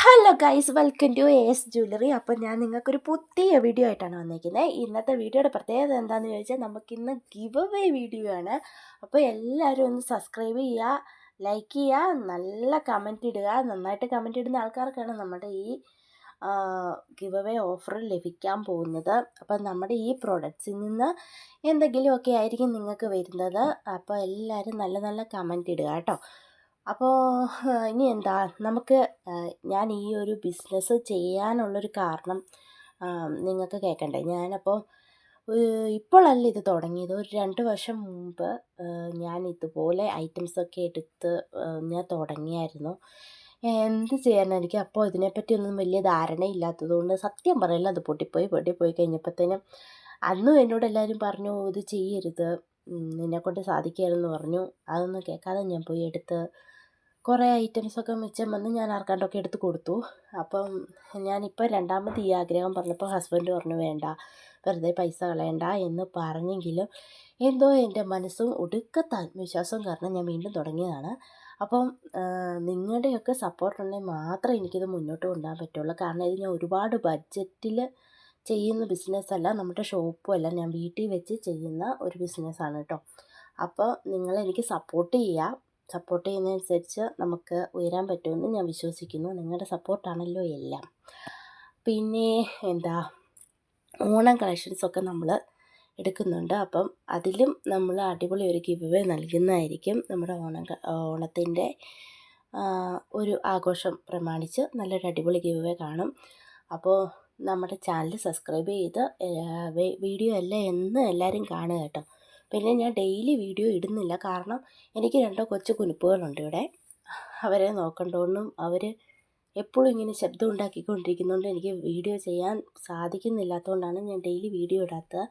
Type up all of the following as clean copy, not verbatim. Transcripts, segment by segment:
Hello guys, welcome to S jewellery. അപ്പോൾ ഞാൻ നിങ്ങൾക്കൊരു പുതിയ വീഡിയോ ആയിട്ടാണ് വന്നിരിക്കുന്നത്. ഇന്നത്തെ വീഡിയോയുടെ പ്രത്യേകത എന്താണെന്ന് ചോദിച്ചാൽ നമുക്കിന്ന് ഗിവ് അവേ വീഡിയോ ആണ്. അപ്പോൾ എല്ലാവരും ഒന്ന് സബ്സ്ക്രൈബ് ചെയ്യുക, ലൈക്ക് ചെയ്യുക, നല്ല കമൻറ്റ് ഇടുക. നന്നായിട്ട് കമൻറ്റ് ഇടുന്ന ആൾക്കാർക്കാണ് നമ്മുടെ ഈ ഗിവ് അവേ ഓഫർ ലഭിക്കാൻ പോകുന്നത്. അപ്പം നമ്മുടെ ഈ പ്രോഡക്റ്റ്സിൽ നിന്ന് എന്തെങ്കിലുമൊക്കെ ആയിരിക്കും നിങ്ങൾക്ക് വരുന്നത്. അപ്പോൾ എല്ലാവരും നല്ല നല്ല കമൻറ്റ് ഇടുക കേട്ടോ. അപ്പോൾ ഇനി എന്താ നമുക്ക് ഞാൻ ഈ ഒരു ബിസിനസ് ചെയ്യാനുള്ളൊരു കാരണം നിങ്ങൾക്ക് കേൾക്കണ്ടേ. ഞാനപ്പോൾ ഇപ്പോഴല്ല ഇത് തുടങ്ങിയത്. ഒരു 2 വർഷം മുമ്പ് ഞാൻ ഇതുപോലെ ഐറ്റംസൊക്കെ എടുത്ത് ഞാൻ തുടങ്ങിയായിരുന്നു. എന്ത് ചെയ്യാനാണ്, എനിക്ക് അപ്പോൾ ഇതിനെപ്പറ്റിയൊന്നും വലിയ ധാരണയില്ലാത്തത് കൊണ്ട് സത്യം പറയില്ല, അത് പൊട്ടിപ്പോയി കഴിഞ്ഞപ്പോഴത്തേനും അന്നും എന്നോട് എല്ലാവരും പറഞ്ഞു ഇത് ചെയ്യരുത്, നിന്നെക്കൊണ്ട് സാധിക്കുകയില്ലെന്ന് പറഞ്ഞു. അതൊന്നും കേൾക്കാതെ ഞാൻ പോയി എടുത്ത് കുറേ ഐറ്റംസൊക്കെ മിച്ചം വന്ന് ഞാൻ ആർക്കാണ്ടൊക്കെ എടുത്ത് കൊടുത്തു. അപ്പം ഞാനിപ്പോൾ രണ്ടാമത് ഈ ആഗ്രഹം പറഞ്ഞപ്പോൾ ഹസ്ബൻഡ് പറഞ്ഞു വേണ്ട, വെറുതെ പൈസ കളയണ്ട എന്ന് പറഞ്ഞെങ്കിലും എന്തോ എൻ്റെ മനസ്സും ഒടുക്കത്തെ ആത്മവിശ്വാസവും കാരണം ഞാൻ വീണ്ടും തുടങ്ങിയതാണ്. അപ്പം നിങ്ങളുടെയൊക്കെ സപ്പോർട്ട് ഉണ്ടെങ്കിൽ മാത്രമേ എനിക്കിത് മുന്നോട്ട് കൊണ്ടുപോകാൻ പറ്റുള്ളൂ. കാരണം ഇത് ഞാൻ ഒരുപാട് ബഡ്ജറ്റിൽ ചെയ്യുന്ന ബിസിനസ്സല്ല, നമ്മുടെ ഷോപ്പും അല്ല, ഞാൻ വീട്ടിൽ വെച്ച് ചെയ്യുന്ന ഒരു ബിസിനസ്സാണ് കേട്ടോ. അപ്പോൾ നിങ്ങളെനിക്ക് സപ്പോർട്ട് ചെയ്യുന്നതനുസരിച്ച് നമുക്ക് ഉയരാൻ പറ്റുമെന്ന് ഞാൻ വിശ്വസിക്കുന്നു. നിങ്ങളുടെ സപ്പോർട്ടാണല്ലോ എല്ലാം. പിന്നെ എന്താ, ഓണം കളക്ഷൻസൊക്കെ നമ്മൾ എടുക്കുന്നുണ്ട്. അപ്പം അതിലും നമ്മൾ അടിപൊളി ഒരു ഗിവ് അവേ നൽകുന്നതായിരിക്കും. നമ്മുടെ ഓണത്തിൻ്റെ ഒരു ആഘോഷം പ്രമാണിച്ച് നല്ലൊരു അടിപൊളി ഗിവ് അവേ കാണും. അപ്പോൾ നമ്മുടെ ചാനൽ സബ്സ്ക്രൈബ് ചെയ്ത് വീഡിയോ എല്ലാം എന്ന് എല്ലാവരും കാണുക കേട്ടോ. പിന്നെ ഞാൻ ഡെയിലി വീഡിയോ ഇടുന്നില്ല, കാരണം എനിക്ക് 2 കൊച്ചു കുനുപ്പുകളുണ്ട് ഇവിടെ. അവരെ നോക്കണ്ടോണ്ടും അവർ എപ്പോഴും ഇങ്ങനെ ശബ്ദം ഉണ്ടാക്കിക്കൊണ്ടിരിക്കുന്നതുകൊണ്ട് എനിക്ക് വീഡിയോ ചെയ്യാൻ സാധിക്കുന്നില്ലാത്തതുകൊണ്ടാണ് ഞാൻ ഡെയിലി വീഡിയോ ഇടാത്തത്.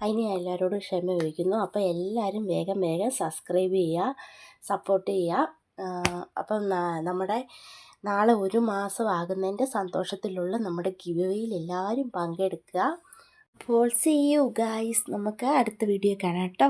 അതിന് ഞാൻ എല്ലാവരോടും ക്ഷമ ചോദിക്കുന്നു. അപ്പോൾ എല്ലാവരും വേഗം സബ്സ്ക്രൈബ് ചെയ്യുക, സപ്പോർട്ട് ചെയ്യുക. അപ്പം നമ്മുടെ നാളെ 1 മാസം ആകുന്നതിൻ്റെ സന്തോഷത്തിലുള്ള നമ്മുടെ ഗിവ് അവേയിൽ എല്ലാവരും പങ്കെടുക്കുക. അപ്പോൾ സീ യു ഗൈസ്, നമുക്ക് അടുത്ത വീഡിയോ കാണാം കേട്ടോ.